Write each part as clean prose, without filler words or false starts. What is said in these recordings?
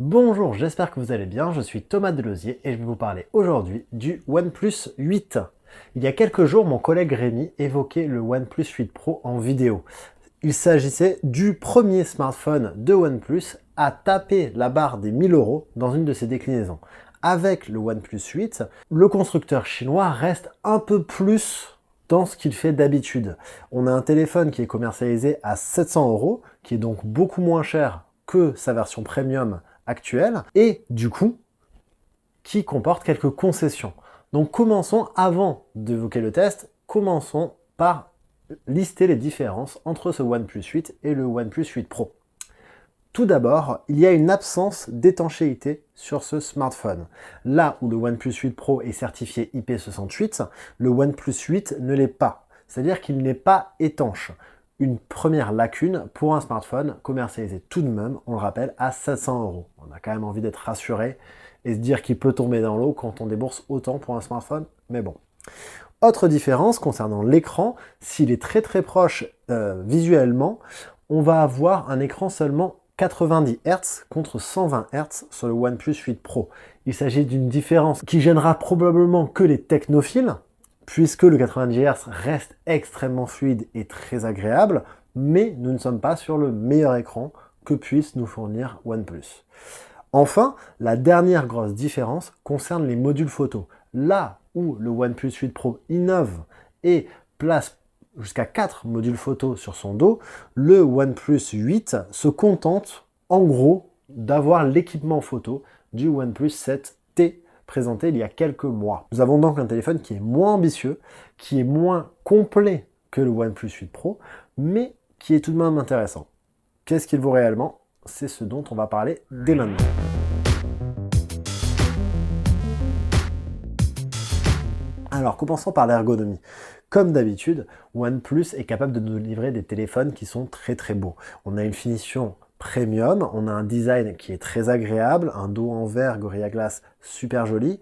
Bonjour, j'espère que vous allez bien, je suis Thomas Delosier et je vais vous parler aujourd'hui du OnePlus 8. Il y a quelques jours, mon collègue Rémi évoquait le OnePlus 8 Pro en vidéo. Il s'agissait du premier smartphone de OnePlus à taper la barre des 1000 € dans une de ses déclinaisons. Avec le OnePlus 8, le constructeur chinois reste un peu plus dans ce qu'il fait d'habitude. On a un téléphone qui est commercialisé à 700 €, qui est donc beaucoup moins cher que sa version premium actuelle, et du coup, qui comporte quelques concessions. Donc commençons, avant d'évoquer le test, commençons par lister les différences entre ce OnePlus 8 et le OnePlus 8 Pro. Tout d'abord, il y a une absence d'étanchéité sur ce smartphone. Là où le OnePlus 8 Pro est certifié IP68, le OnePlus 8 ne l'est pas. C'est-à-dire qu'il n'est pas étanche. Une première lacune pour un smartphone commercialisé tout de même, on le rappelle, à 700 €. On a quand même envie d'être rassuré et se dire qu'il peut tomber dans l'eau quand on débourse autant pour un smartphone, mais bon. Autre différence concernant l'écran, s'il est très proche visuellement, on va avoir un écran seulement 90 Hz contre 120 Hz sur le OnePlus 8 Pro. Il s'agit d'une différence qui gênera probablement que les technophiles, puisque le 90 Hz reste extrêmement fluide et très agréable, mais nous ne sommes pas sur le meilleur écran que puisse nous fournir OnePlus. Enfin, la dernière grosse différence concerne les modules photo. Là où le OnePlus 8 Pro innove et place jusqu'à 4 modules photo sur son dos, le OnePlus 8 se contente en gros d'avoir l'équipement photo du OnePlus 7T présenté il y a quelques mois. Nous avons donc un téléphone qui est moins ambitieux, qui est moins complet que le OnePlus 8 Pro, mais qui est tout de même intéressant. Qu'est-ce qu'il vaut réellement? C'est ce dont on va parler dès maintenant. Alors, commençons par l'ergonomie. Comme d'habitude, OnePlus est capable de nous livrer des téléphones qui sont très beaux. On a une finition premium, on a un design qui est très agréable, un dos en verre Gorilla Glass super joli.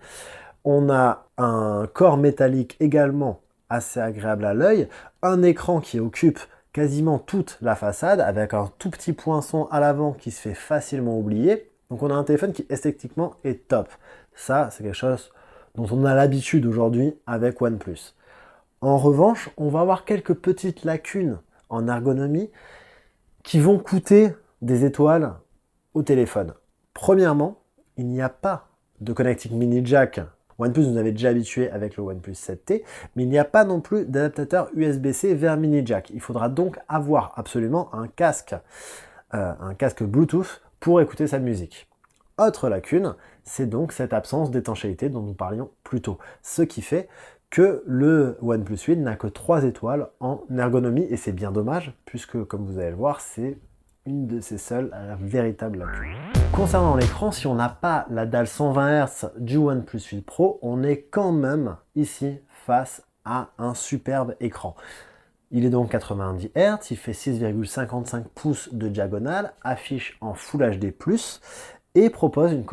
On a un corps métallique également assez agréable à l'œil, un écran qui occupe quasiment toute la façade avec un tout petit poinçon à l'avant qui se fait facilement oublier. Donc on a un téléphone qui esthétiquement est top. Ça, c'est quelque chose dont on a l'habitude aujourd'hui avec OnePlus. En revanche, on va avoir quelques petites lacunes en ergonomie qui vont coûter des étoiles au téléphone. Premièrement, il n'y a pas de connecting mini jack. OnePlus nous avait déjà habitués avec le OnePlus 7T, mais il n'y a pas non plus d'adaptateur USB-C vers mini jack. Il faudra donc avoir absolument un casque Bluetooth pour écouter sa musique. Autre lacune, c'est donc cette absence d'étanchéité dont nous parlions plus tôt. Ce qui fait que le OnePlus 8 n'a que 3 étoiles en ergonomie, et c'est bien dommage, puisque comme vous allez le voir, c'est une de ses seules véritables lacunes. Concernant l'écran, si on n'a pas la dalle 120 Hz du OnePlus 8 Pro, on est quand même ici face à un superbe écran. Il est donc 90 Hz, il fait 6,55 pouces de diagonale, affiche en Full HD+, et propose une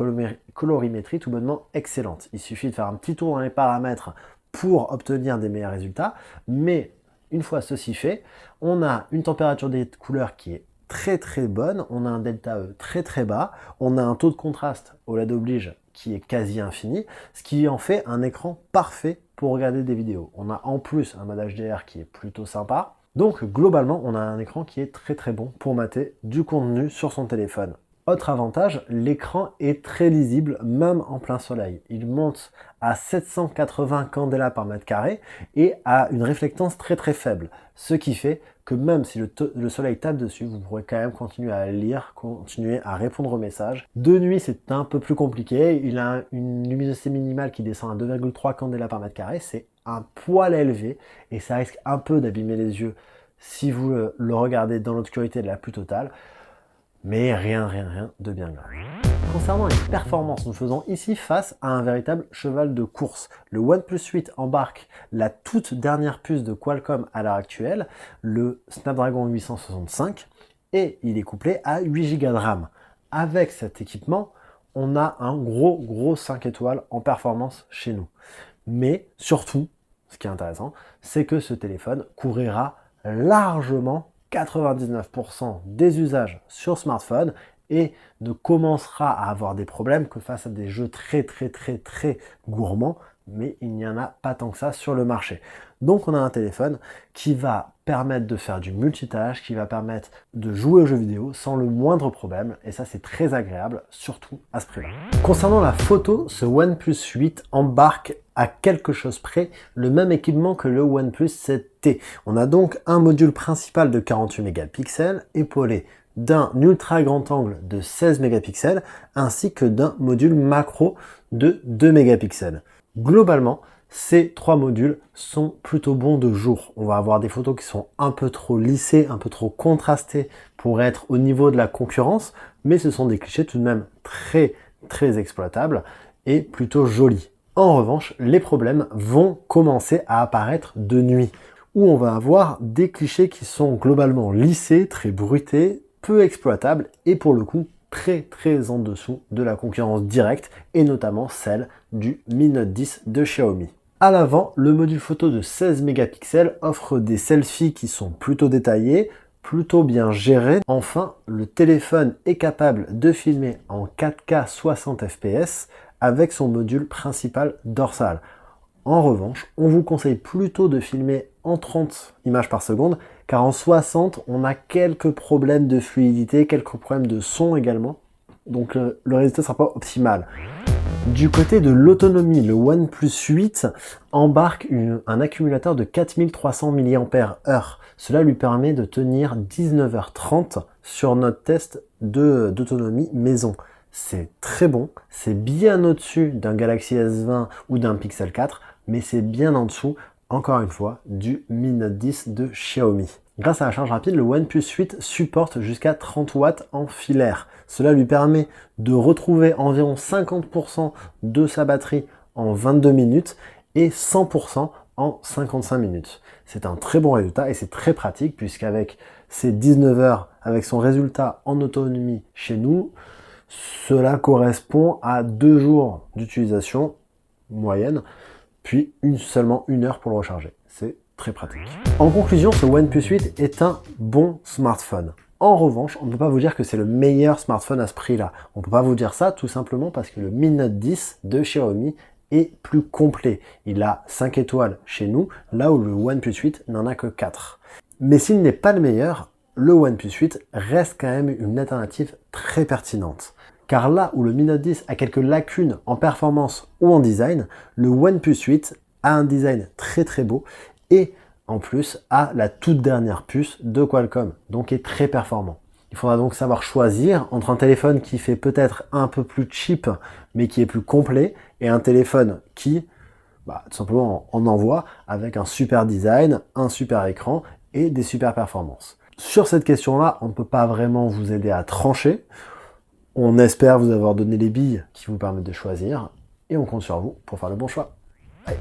colorimétrie tout bonnement excellente. Il suffit de faire un petit tour dans les paramètres pour obtenir des meilleurs résultats, mais une fois ceci fait, on a une température des couleurs qui est très bonne, on a un delta E très bas, on a un taux de contraste au LED oblige qui est quasi infini, ce qui en fait un écran parfait pour regarder des vidéos. On a en plus un mode HDR qui est plutôt sympa, donc globalement on a un écran qui est très bon pour mater du contenu sur son téléphone. Autre avantage, l'écran est très lisible même en plein soleil. Il monte à 780 candela par mètre carré et a une réflectance très faible. Ce qui fait que même si le soleil tape dessus, vous pourrez quand même continuer à lire, continuer à répondre aux messages. De nuit, c'est un peu plus compliqué. Il a une luminosité minimale qui descend à 2,3 candela par mètre carré. C'est un poil élevé et ça risque un peu d'abîmer les yeux si vous le regardez dans l'obscurité de la plus totale. Mais rien de bien grave. Concernant les performances, nous faisons ici face à un véritable cheval de course. Le OnePlus 8 embarque la toute dernière puce de Qualcomm à l'heure actuelle, le Snapdragon 865, et il est couplé à 8 Go de RAM. Avec cet équipement, on a un gros 5 étoiles en performance chez nous. Mais surtout, ce qui est intéressant, c'est que ce téléphone couvrira largement 99% des usages sur smartphone et ne commencera à avoir des problèmes que face à des jeux très gourmands, mais il n'y en a pas tant que ça sur le marché. Donc on a un téléphone qui va permettre de faire du multitâche, qui va permettre de jouer aux jeux vidéo sans le moindre problème, et ça c'est très agréable, surtout à ce prix-là. Concernant la photo, ce OnePlus 8 embarque à quelque chose près le même équipement que le OnePlus 7T. On a donc un module principal de 48 mégapixels, épaulé d'un ultra grand angle de 16 mégapixels, ainsi que d'un module macro de 2 mégapixels. Globalement, ces trois modules sont plutôt bons de jour. On va avoir des photos qui sont un peu trop lissées, un peu trop contrastées pour être au niveau de la concurrence, mais ce sont des clichés tout de même très exploitables et plutôt jolis. En revanche, les problèmes vont commencer à apparaître de nuit, où on va avoir des clichés qui sont globalement lissés, très bruités, peu exploitables et pour le coup très en dessous de la concurrence directe et notamment celle du Mi Note 10 de Xiaomi. À l'avant, le module photo de 16 mégapixels offre des selfies qui sont plutôt détaillés, plutôt bien gérés. Enfin, le téléphone est capable de filmer en 4K 60 fps avec son module principal dorsal. En revanche, on vous conseille plutôt de filmer en 30 images par seconde, car en 60, on a quelques problèmes de fluidité, quelques problèmes de son également, donc le résultat ne sera pas optimal. Du côté de l'autonomie, le OnePlus 8 embarque un accumulateur de 4300 mAh. Cela lui permet de tenir 19h30 sur notre test d'autonomie maison. C'est très bon, c'est bien au-dessus d'un Galaxy S20 ou d'un Pixel 4, mais c'est bien en dessous, encore une fois, du Mi Note 10 de Xiaomi. Grâce à la charge rapide, le OnePlus 8 supporte jusqu'à 30 watts en filaire. Cela lui permet de retrouver environ 50% de sa batterie en 22 minutes et 100% en 55 minutes. C'est un très bon résultat et c'est très pratique puisqu'avec ses 19 heures, avec son résultat en autonomie chez nous, cela correspond à 2 jours d'utilisation moyenne, puis seulement 1 heure pour le recharger. C'est très pratique. En conclusion, ce OnePlus 8 est un bon smartphone. En revanche, on ne peut pas vous dire que c'est le meilleur smartphone à ce prix-là. On ne peut pas vous dire ça tout simplement parce que le Mi Note 10 de Xiaomi est plus complet. Il a 5 étoiles chez nous, là où le OnePlus 8 n'en a que 4. Mais s'il n'est pas le meilleur, le OnePlus 8 reste quand même une alternative très pertinente. Car là où le Mi Note 10 a quelques lacunes en performance ou en design, le OnePlus 8 a un design très beau et en plus a la toute dernière puce de Qualcomm, donc est très performant. Il faudra donc savoir choisir entre un téléphone qui fait peut-être un peu plus cheap mais qui est plus complet et un téléphone qui tout simplement en envoie avec un super design, un super écran et des super performances. Sur cette question-là, on ne peut pas vraiment vous aider à trancher. On espère vous avoir donné les billes qui vous permettent de choisir et on compte sur vous pour faire le bon choix. Allez.